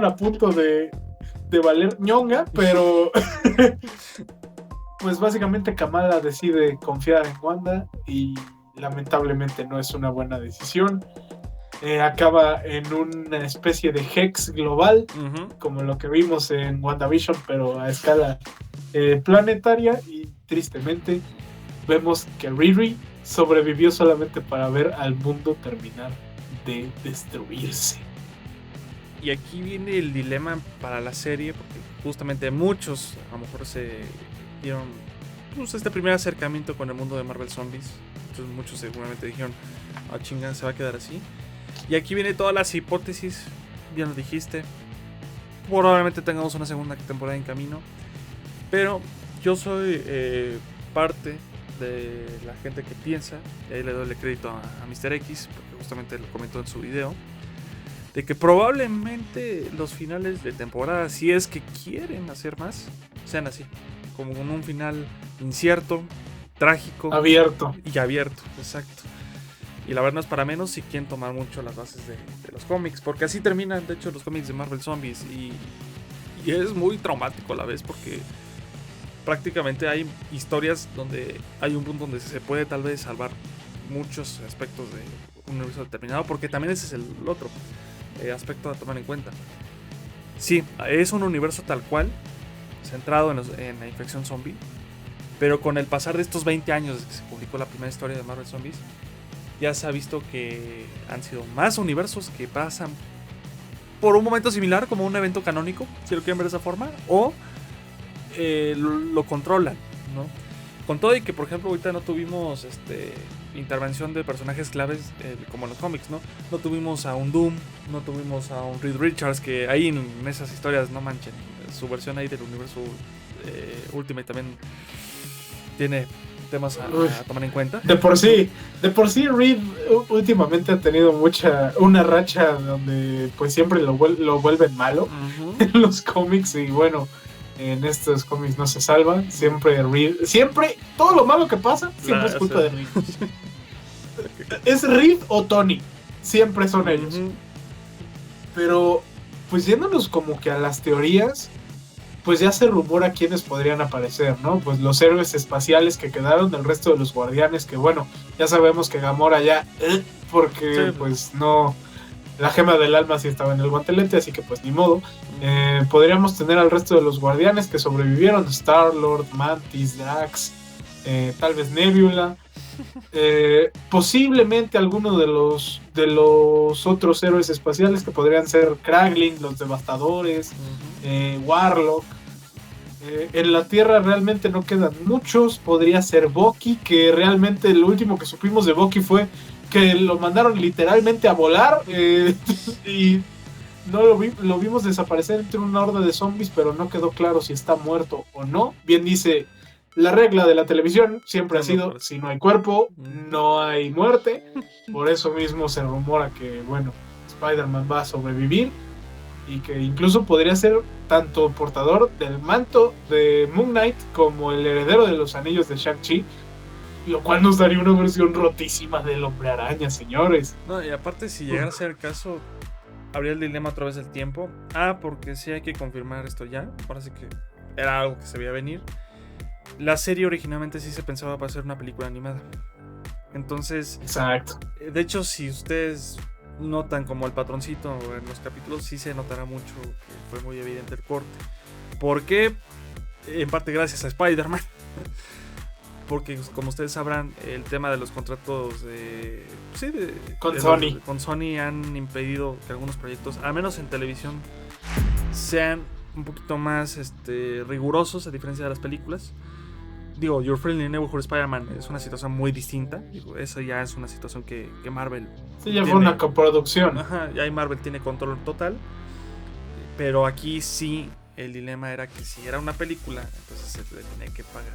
a punto de valer ñonga, pero pues básicamente Kamala decide confiar en Wanda y lamentablemente no es una buena decisión. Acaba en una especie de Hex global, como lo que vimos en WandaVision, pero a escala planetaria, y tristemente vemos que Riri sobrevivió solamente para ver al mundo terminar de destruirse. Y aquí viene el dilema para la serie, porque justamente muchos a lo mejor se dieron pues, este primer acercamiento con el mundo de Marvel Zombies. Entonces muchos seguramente dijeron, chinga, se va a quedar así. Y aquí viene todas las hipótesis, ya lo dijiste. Probablemente tengamos una segunda temporada en camino. Pero yo soy parte de la gente que piensa, y ahí le doy el crédito a Mr. X, porque justamente lo comentó en su video, de que probablemente los finales de temporada, si es que quieren hacer más, sean así, como con un final incierto, trágico, abierto, exacto. Y la verdad no es para menos si quieren tomar mucho las bases de los cómics, porque así terminan de hecho los cómics de Marvel Zombies, y es muy traumático a la vez, porque prácticamente hay historias donde hay un punto donde se puede tal vez salvar muchos aspectos de un universo determinado, porque también ese es el otro aspecto a tomar en cuenta. Sí, es un universo tal cual, centrado en la infección zombie, pero con el pasar de estos 20 años desde que se publicó la primera historia de Marvel Zombies, ya se ha visto que han sido más universos que pasan por un momento similar, como un evento canónico, si lo quieren ver de esa forma, o lo controlan, ¿no? Con todo y que, por ejemplo, ahorita no tuvimos intervención de personajes claves como en los cómics, ¿no? No tuvimos a un Doom, no tuvimos a un Reed Richards, que ahí en esas historias, no manchen, su versión ahí del universo Ultimate también tiene temas a tomar en cuenta. De por sí Reed últimamente ha tenido una racha donde pues siempre lo vuelven malo en los cómics, y bueno, en estos cómics no se salva. Siempre todo lo malo que pasa siempre es culpa de Reed. Es Reed o Tony, siempre son ellos. Pero pues yéndonos como que a las teorías, pues ya se rumora quiénes podrían aparecer, ¿no? Pues los héroes espaciales que quedaron, del resto de los guardianes, que bueno, ya sabemos que Gamora ya, porque sí, pues no, la gema del alma sí estaba en el guantelete, así que pues ni modo. Podríamos tener al resto de los guardianes que sobrevivieron: Star-Lord, Mantis, Drax, tal vez Nebula, posiblemente alguno de los otros héroes espaciales, que podrían ser Kraglin, los Devastadores, Warlock. En la Tierra realmente no quedan muchos. Podría ser Bucky, que realmente lo último que supimos de Bucky fue que lo mandaron literalmente a volar, y no lo vimos desaparecer entre una horda de zombies, pero no quedó claro si está muerto o no. Bien dice la regla de la televisión, siempre ha sido: si no hay cuerpo, no hay muerte. Por eso mismo se rumora que, bueno, Spider-Man va a sobrevivir, y que incluso podría ser tanto portador del manto de Moon Knight como el heredero de los anillos de Shang-Chi, lo cual nos daría una versión rotísima del Hombre Araña, señores. No, y aparte, si llegara a ser el caso, habría el dilema a través del tiempo. Porque sí hay que confirmar esto ya. Ahora sí que era algo que se veía venir. La serie originalmente sí se pensaba para ser una película animada. Entonces, exacto. De hecho, si ustedes notan como el patroncito en los capítulos, sí se notará mucho que fue muy evidente el corte. ¿Por qué? En parte gracias a Spider-Man. Porque, como ustedes sabrán, el tema de los contratos con Sony han impedido que algunos proyectos, al menos en televisión, sean un poquito más rigurosos, a diferencia de las películas. Digo, Your Friendly Neighborhood Spider-Man es una situación muy distinta. Digo, esa ya es una situación que Marvel... Sí, ya fue una coproducción. Ajá, ya Marvel tiene control total. Pero aquí sí, el dilema era que si era una película, entonces se le tenía que pagar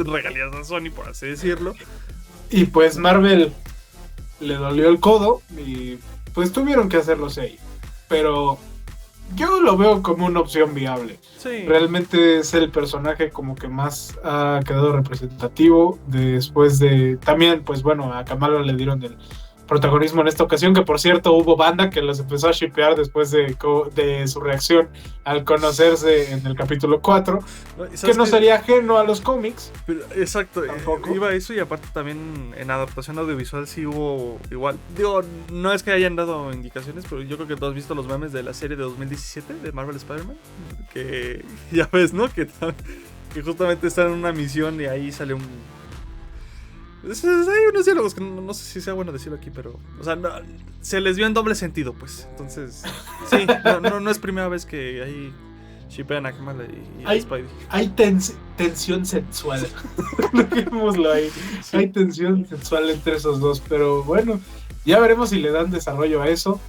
regalías a Sony, por así decirlo. Y pues Marvel le dolió el codo y pues tuvieron que hacerlo ahí. Pero yo lo veo como una opción viable. Sí. Realmente es el personaje como que más ha quedado representativo después de... También, pues bueno, a Kamala le dieron protagonismo en esta ocasión, que por cierto hubo banda que los empezó a shippear después de su reacción al conocerse en el capítulo 4, que no sería ajeno a los cómics. Pero, exacto, Tampoco. iba a eso, y aparte también en adaptación audiovisual sí hubo igual. Digo, no es que hayan dado indicaciones, pero yo creo que tú has visto los memes de la serie de 2017 de Marvel Spider-Man, que ya ves, ¿no? Que justamente están en una misión y ahí sale un... Hay unos diálogos que no sé si sea bueno decirlo aquí, pero... O sea, se les vio en doble sentido, pues. Entonces, sí, no es primera vez que ahí shippean a Kamala y a Spidey. Hay tensión sexual. Dejémoslo ahí. Sí. Hay tensión sexual entre esos dos, pero bueno, ya veremos si le dan desarrollo a eso.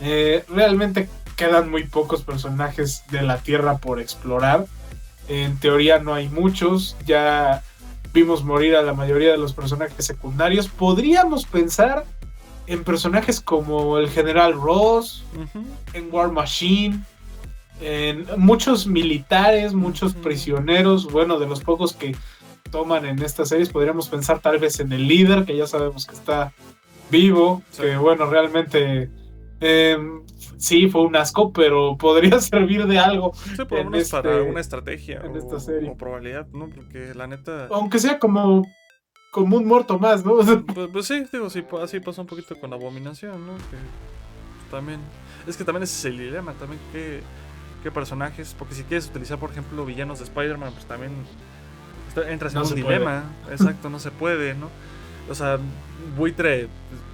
Realmente quedan muy pocos personajes de la Tierra por explorar. En teoría no hay muchos. Ya vimos morir a la mayoría de los personajes secundarios. Podríamos pensar en personajes como el General Ross, en War Machine, en muchos militares, muchos prisioneros. Bueno, de los pocos que toman en estas series, podríamos pensar tal vez en el líder, que ya sabemos que está vivo, sí. Que bueno, realmente sí, fue un asco, pero podría servir de algo. Sí, por lo menos para una estrategia en esta serie. O probabilidad, ¿no? Porque la neta... Aunque sea como un muerto más, ¿no? Pues sí, digo, sí, así pasa un poquito con Abominación, ¿no? Que también... Es que también ese es el dilema, también qué personajes... Porque si quieres utilizar, por ejemplo, villanos de Spider-Man, pues también entras en un dilema. Exacto, no se puede, ¿no? O sea, Buitre,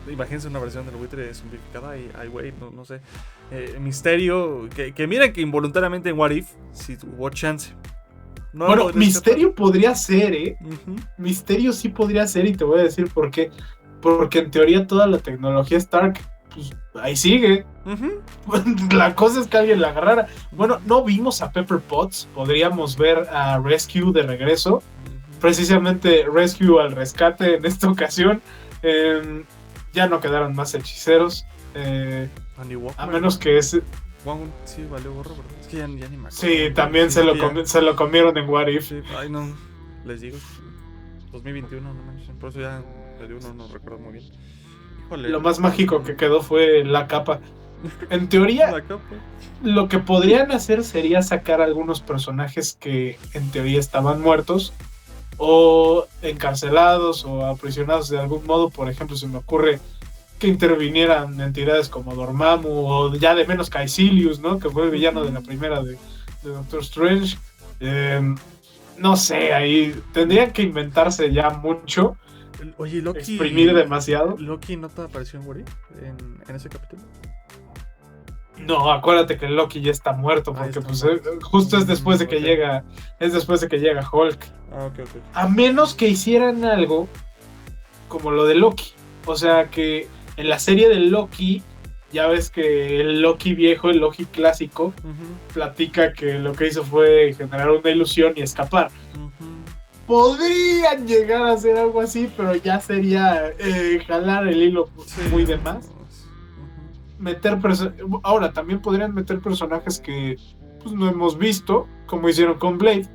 pues, imagínense una versión del Buitre zombificada, ay, güey, no sé. Misterio, que miren que involuntariamente en What If, si hubo chance. No, bueno, Misterio podría ser, Uh-huh. Misterio sí podría ser, y te voy a decir por qué. Porque en teoría toda la tecnología Stark, pues ahí sigue. Uh-huh. La cosa es que alguien la agarrara. Bueno, no vimos a Pepper Potts, podríamos ver a Rescue de regreso. Precisamente Rescue al rescate en esta ocasión. Ya no quedaron más hechiceros. A menos que ese... Sí, valió gorro, ¿verdad? Es que ya ni me acuerdo. Sí, también sí, se lo comieron en What If. Sí, ay, no, les digo. 2021, no manches. Por eso ya de uno no recuerdo muy bien. Híjole. Lo más mágico que quedó fue la capa. En teoría, La capa. Lo que podrían hacer sería sacar algunos personajes que en teoría estaban muertos, o encarcelados o aprisionados de algún modo. Por ejemplo, se me ocurre que intervinieran entidades como Dormammu, o ya de menos Caecilius, ¿no? Que fue el villano de la primera de Doctor Strange. No sé, ahí tendrían que inventarse ya mucho. Oye, Loki, exprimir demasiado. ¿Loki no te apareció en What If en ese capítulo? No, acuérdate que Loki ya está muerto, porque está pues muerto. Justo es después de que Okay. llega, es después de que llega Hulk. Ah, ok. A menos que hicieran algo como lo de Loki. O sea, que en la serie de Loki, ya ves que el Loki viejo, el Loki clásico, platica que lo que hizo fue generar una ilusión y escapar. Podrían llegar a hacer algo así, pero ya sería jalar el hilo muy de más. Ahora, también podrían meter personajes que pues, no hemos visto, como hicieron con Blade.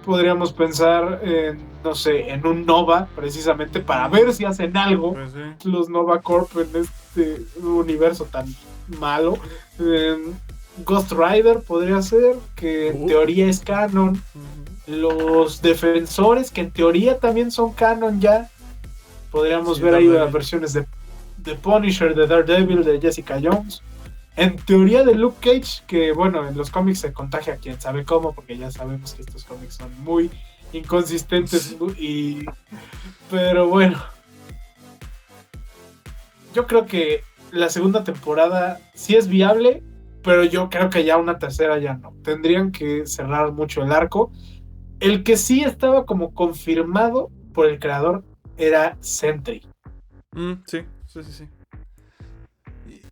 Podríamos pensar en, no sé, en un Nova, precisamente para ver si hacen algo. Pues sí. Los Nova Corp en este universo tan malo. Ghost Rider podría ser, que en teoría es canon. Los Defensores, que en teoría también son canon ya. Podríamos ver ahí las versiones de Punisher, de Daredevil, de Jessica Jones. En teoría de Luke Cage, que bueno, en los cómics se contagia quién sabe cómo, porque ya sabemos que estos cómics son muy inconsistentes. Pero bueno, yo creo que la segunda temporada sí es viable, pero yo creo que ya una tercera ya no. Tendrían que cerrar mucho el arco. El que sí estaba como confirmado por el creador era Sentry. Sí.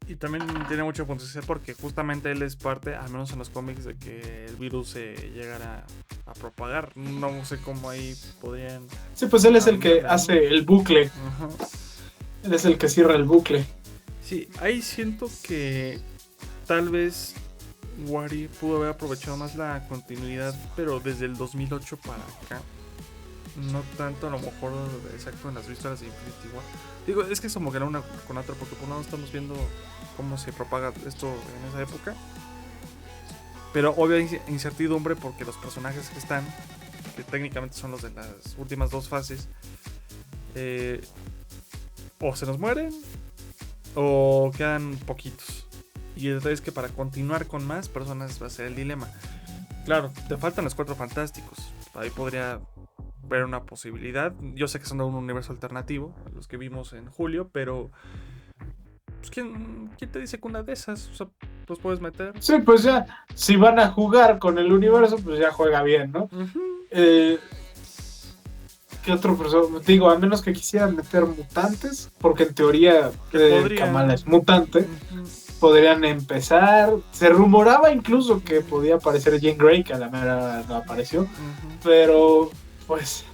Y también tiene mucho potencial porque justamente él es parte, al menos en los cómics, de que el virus se llegara a propagar. No sé cómo ahí podrían... Sí, pues él es el que hace el bucle. Él es el que cierra el bucle. Sí, ahí siento que tal vez Wari pudo haber aprovechado más la continuidad, pero desde el 2008 para acá. No tanto a lo mejor exacto en las historias de Infinity War. Digo, es que es como que la una con la otra, porque por un lado estamos viendo cómo se propaga esto en esa época. Pero obvia incertidumbre porque los personajes que están, que técnicamente son los de las últimas dos fases, o se nos mueren o quedan poquitos. Y el detalle es que para continuar con más personas va a ser el dilema. Claro, te faltan los Cuatro Fantásticos. Ahí podría ver una posibilidad. Yo sé que son de un universo alternativo, los que vimos en julio, pero pues, ¿quién te dice que una de esas? O sea, los puedes meter. Sí, pues ya, si van a jugar con el universo, pues ya juega bien, ¿no? ¿Qué otro personaje? Digo, a menos que quisieran meter mutantes, porque en teoría Kamala es mutante, podrían empezar. Se rumoraba incluso que podía aparecer Jean Grey, que a la mera no apareció, pero pues,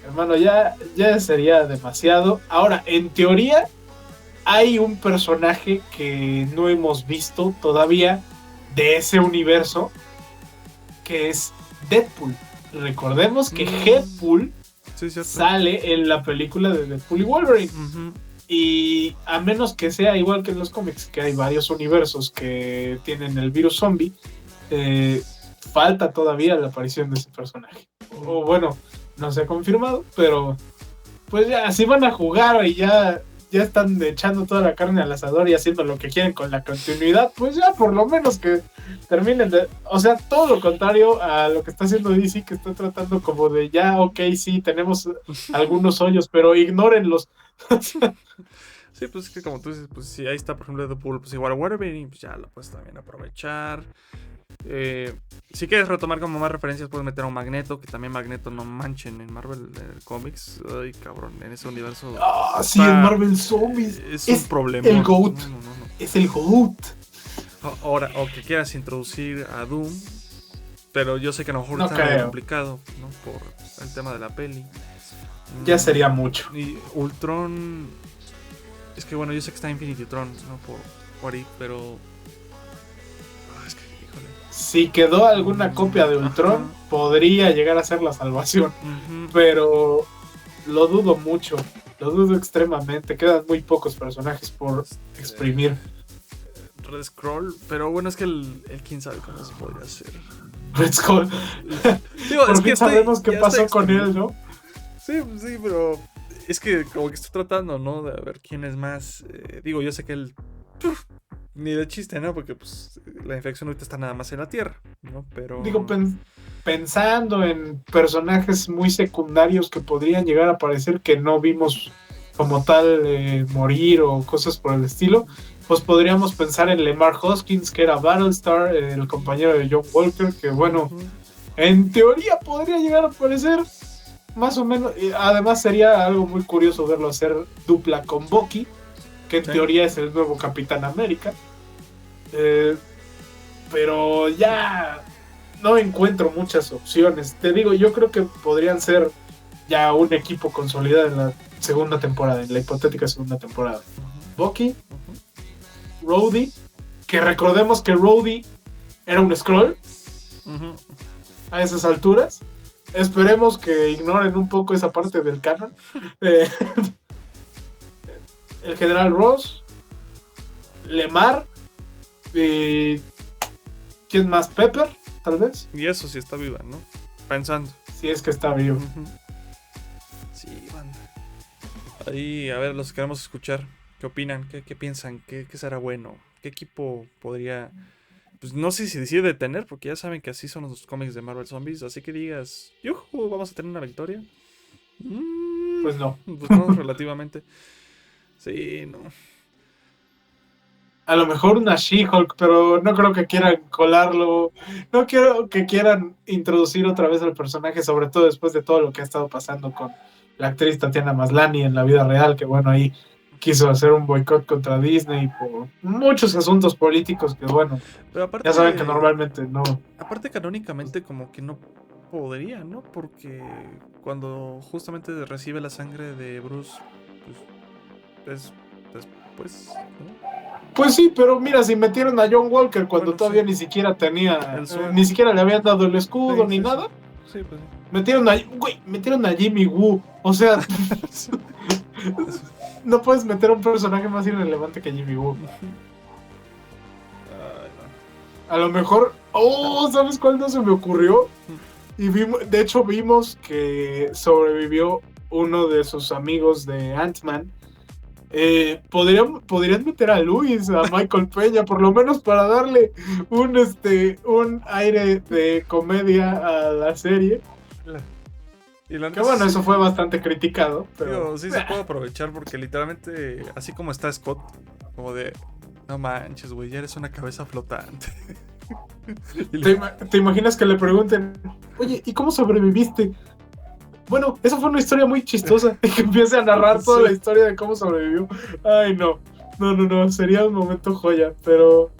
hermano, ya sería demasiado. Ahora, en teoría, hay un personaje que no hemos visto todavía de ese universo, que es Deadpool. Recordemos que Deadpool sale en la película de Deadpool y Wolverine. Y a menos que sea igual que en los cómics, que hay varios universos que tienen el virus zombie, falta todavía la aparición de ese personaje. O bueno, no se ha confirmado, pero pues ya, si van a jugar y ya están echando toda la carne al asador y haciendo lo que quieren con la continuidad, pues ya por lo menos que terminen de... O sea, todo lo contrario a lo que está haciendo DC, que está tratando como de ya, ok, sí, tenemos algunos hoyos, pero ignórenlos. Sí, pues es que como tú dices, pues si ahí está, por ejemplo, Deadpool, pues igual Wolverine, pues ya lo puedes también aprovechar. Si quieres retomar como más referencias, puedes meter a un Magneto, que también Magneto no manchen en Marvel Comics. Ay, cabrón, en ese universo. Sí, en Marvel Zombies. Es un problema. El GOAT. No. Es el GOAT. Ahora, o que quieras introducir a Doom, pero yo sé que a lo mejor está muy complicado, ¿no? Por el tema de la peli. Ya sería mucho. Y Ultron. Es que bueno, yo sé que está Infinity Tron, ¿no? Por What If, pero. Es que, híjole. Si quedó alguna copia de Ultron, podría llegar a ser la salvación. Pero lo dudo mucho. Lo dudo extremadamente. Quedan muy pocos personajes por exprimir. Red Scroll, pero bueno, es que el quién sabe cómo se podría hacer. Red Skull. Digo, es que sabemos qué pasó con él, ¿no? Sí, pero es que como que estoy tratando, ¿no? De ver quién es más. Digo, yo sé que él ni de chiste, ¿no? Porque pues la infección ahorita está nada más en la Tierra, ¿no? Pero digo, pensando en personajes muy secundarios que podrían llegar a aparecer que no vimos como tal morir o cosas por el estilo, pues podríamos pensar en Lemar Hoskins, que era Battlestar, el compañero de John Walker, que bueno, en teoría podría llegar a aparecer más o menos. Además sería algo muy curioso verlo hacer dupla con Bucky, que en teoría es el nuevo Capitán América. Pero ya no encuentro muchas opciones. Te digo, yo creo que podrían ser ya un equipo consolidado en la segunda temporada, en la hipotética segunda temporada. Bucky, Rhodey, que recordemos que Rhodey era un Skrull a esas alturas. Esperemos que ignoren un poco esa parte del canon. El General Ross, Lemar, ¿quién más? Pepper, tal vez. Y eso sí está viva, ¿no? Pensando. Si es que está vivo. Sí, banda. Ahí, a ver, los queremos escuchar. ¿Qué opinan? ¿Qué piensan? ¿Qué será bueno? ¿Qué equipo podría...? Pues no sé si decide detener, porque ya saben que así son los cómics de Marvel Zombies. Así que digas, ¡yujú! ¿Vamos a tener una victoria? Pues no. Pues no, relativamente. Sí, no. A lo mejor una She-Hulk, pero no creo que quieran colarlo. No quiero que quieran introducir otra vez al personaje, sobre todo después de todo lo que ha estado pasando con la actriz Tatiana Maslany en la vida real, que bueno, ahí quiso hacer un boicot contra Disney por muchos asuntos políticos que bueno, pero aparte, ya saben que normalmente no. Aparte canónicamente como que no podría, ¿no? Porque cuando justamente recibe la sangre de Bruce, pues es después, ¿no? Pues sí, pero mira, si metieron a John Walker cuando Bueno, todavía sí. ni siquiera tenía, ni siquiera le habían dado el escudo ni nada. Sí, pues sí. Metieron a Jimmy Woo. O sea, no puedes meter a un personaje más irrelevante que Jimmy Woo. A lo mejor... ¿sabes cuál no se me ocurrió? Y de hecho vimos que sobrevivió uno de sus amigos de Ant-Man. Podrían meter a Luis, a Michael Peña, por lo menos para darle un aire de comedia a la serie. Y la Que bueno, eso fue bastante criticado. Pero... Digo, sí se puede aprovechar porque literalmente, así como está Scott, como de, no manches, güey, ya eres una cabeza flotante. ¿Te imaginas que le pregunten, oye, ¿y cómo sobreviviste? Bueno, esa fue una historia muy chistosa. Y que empiece a narrar toda la historia de cómo sobrevivió. Ay, no, sería un momento joya. Pero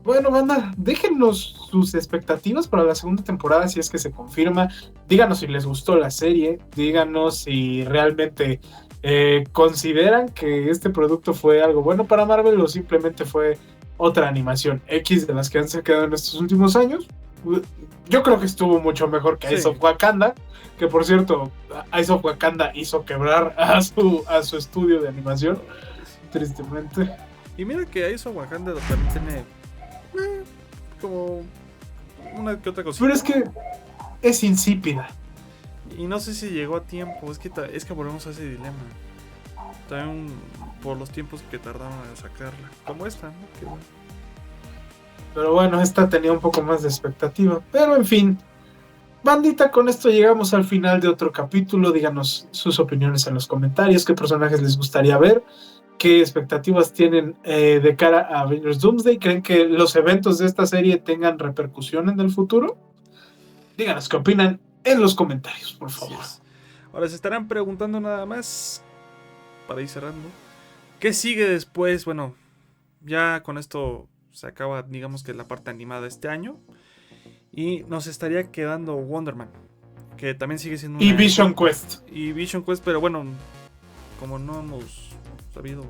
bueno, banda, déjenos sus expectativas para la segunda temporada si es que se confirma. Díganos si les gustó la serie. Díganos si realmente consideran que este producto fue algo bueno para Marvel o simplemente fue otra animación X de las que han sacado en estos últimos años. Yo creo que estuvo mucho mejor que Eyes of Wakanda, que por cierto, Eyes of Wakanda hizo quebrar a su estudio de animación, tristemente. Y mira que Eyes of Wakanda también tiene como una que otra cosita. Pero es que es insípida. Y no sé si llegó a tiempo, es que volvemos a ese dilema. También por los tiempos que tardaron en sacarla. Como esta, ¿no? Que bueno. Pero bueno, esta tenía un poco más de expectativa. Pero en fin, bandita, con esto llegamos al final de otro capítulo. Díganos sus opiniones en los comentarios, qué personajes les gustaría ver, qué expectativas tienen de cara a Avengers Doomsday. ¿Creen que los eventos de esta serie tengan repercusión en el futuro? Díganos qué opinan en los comentarios, por favor. Ahora se estarán preguntando nada más, para ir cerrando, ¿qué sigue después? Bueno, ya con esto se acaba, digamos que la parte animada de este año. Y nos estaría quedando Wonder Man, que también sigue siendo y Vision Quest. Y Vision Quest, pero bueno, como no hemos sabido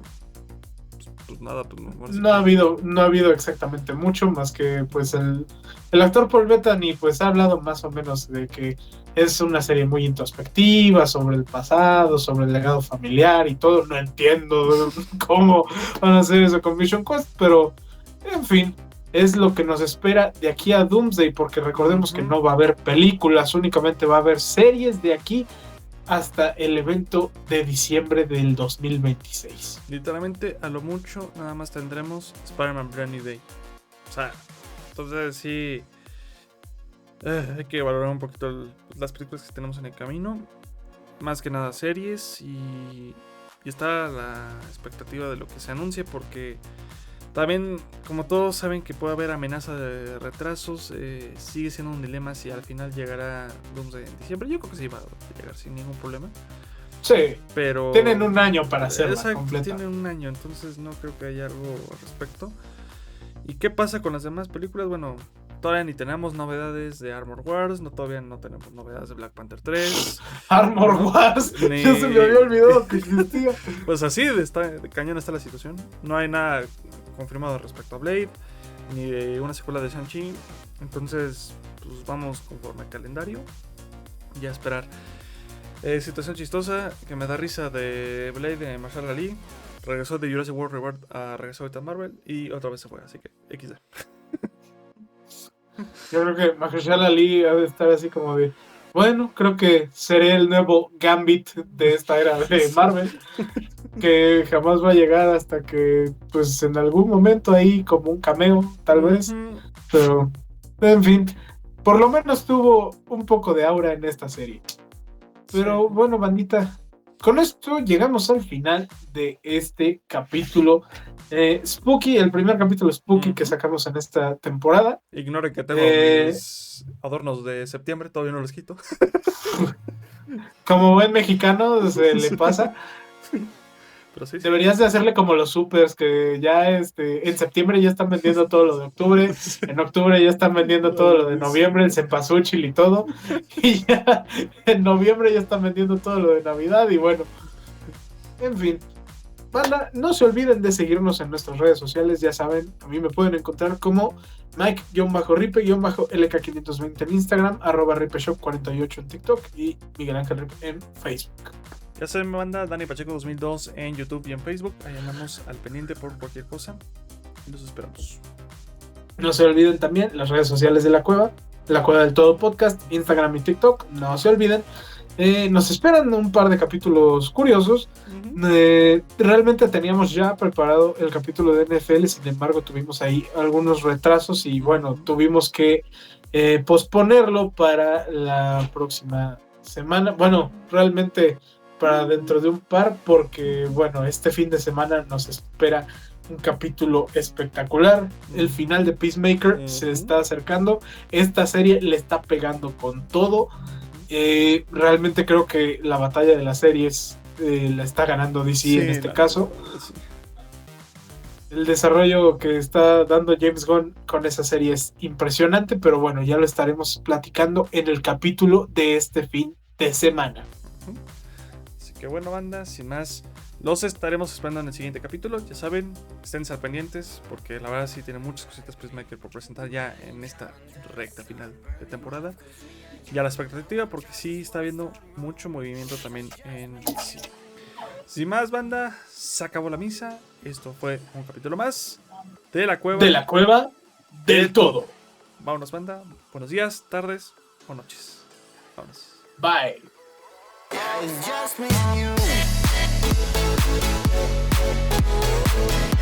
pues nada, pues no ha habido exactamente mucho más que pues el actor Paul Bettany pues ha hablado más o menos de que es una serie muy introspectiva sobre el pasado, sobre el legado familiar y todo. No entiendo cómo van a hacer eso con Vision Quest, pero en fin, es lo que nos espera de aquí a Doomsday, porque recordemos que no va a haber películas, únicamente va a haber series de aquí hasta el evento de diciembre del 2026. Literalmente, a lo mucho, nada más tendremos Spider-Man Brand New Day. O sea, entonces sí, hay que valorar un poquito las películas que tenemos en el camino. Más que nada series y está la expectativa de lo que se anuncia, porque también, como todos saben que puede haber amenaza de retrasos, sigue siendo un dilema si al final llegará Doomsday en diciembre. Yo creo que sí va a llegar sin ningún problema. Sí, pero tienen un año para hacerla completa. Tienen un año, entonces no creo que haya algo al respecto. ¿Y qué pasa con las demás películas? Bueno, todavía ni tenemos novedades de Armor Wars, todavía no tenemos novedades de Black Panther 3. Armor Wars, ya se me había olvidado que existía. Pues así de cañón está la situación. No hay nada confirmado respecto a Blade, ni de una secuela de Shang-Chi. Entonces, pues vamos conforme al calendario. Ya a esperar. Situación chistosa que me da risa de Blade de Mahershala Ali. Regresó de Jurassic World Rebirth a regresó ahorita a Marvel y otra vez se fue, así que XD. Yo creo que Mahershala Ali ha de estar así como de, bueno, creo que seré el nuevo Gambit de esta era de Marvel, que jamás va a llegar hasta que, pues, en algún momento ahí como un cameo, tal vez. Pero, en fin, por lo menos tuvo un poco de aura en esta serie. Pero bueno, bandita, con esto llegamos al final de este capítulo Spooky, el primer capítulo Spooky que sacamos en esta temporada. Ignore que tengo mis adornos de septiembre, todavía no los quito. Como buen mexicano se le pasa. Pero sí. Deberías de hacerle como los supers, que ya en septiembre ya están vendiendo todo lo de octubre, en octubre ya están vendiendo todo lo de noviembre, el cempasúchil y todo, y ya en noviembre ya están vendiendo todo lo de Navidad, y bueno, en fin. banda, no se olviden de seguirnos en nuestras redes sociales. Ya saben, a mí me pueden encontrar como Mike-Ripe-LK520 en Instagram, @Ripeshop48 en TikTok y Miguel Ángel Ripe en Facebook. Ya saben, banda, Dani Pacheco 2002 en YouTube y en Facebook. Ahí andamos al pendiente por cualquier cosa. Y los esperamos. No se olviden también las redes sociales de La Cueva del Todo Podcast, Instagram y TikTok. No se olviden. Nos esperan un par de capítulos curiosos. Realmente teníamos ya preparado el capítulo de NFL, sin embargo tuvimos ahí algunos retrasos y bueno, tuvimos que posponerlo para la próxima semana. Bueno, realmente para dentro de un par, porque bueno, este fin de semana nos espera un capítulo espectacular. El final de Peacemaker se está acercando. Esta serie le está pegando con todo. Realmente creo que la batalla de las series la está ganando DC en este caso. Sí. El desarrollo que está dando James Gunn con esa serie es impresionante, pero bueno, ya lo estaremos platicando en el capítulo de este fin de semana. Así que bueno, banda, sin más, los estaremos esperando en el siguiente capítulo. Ya saben, estén al pendientes porque la verdad sí tiene muchas cositas Peacemaker por presentar ya en esta recta final de temporada. Ya la expectativa porque sí está habiendo mucho movimiento también en DC. Sin más, banda, se acabó la misa. Esto fue un capítulo más de La Cueva del Todo. Vámonos, banda. Buenos días, tardes o noches. Vámonos. Bye. It's just me and you.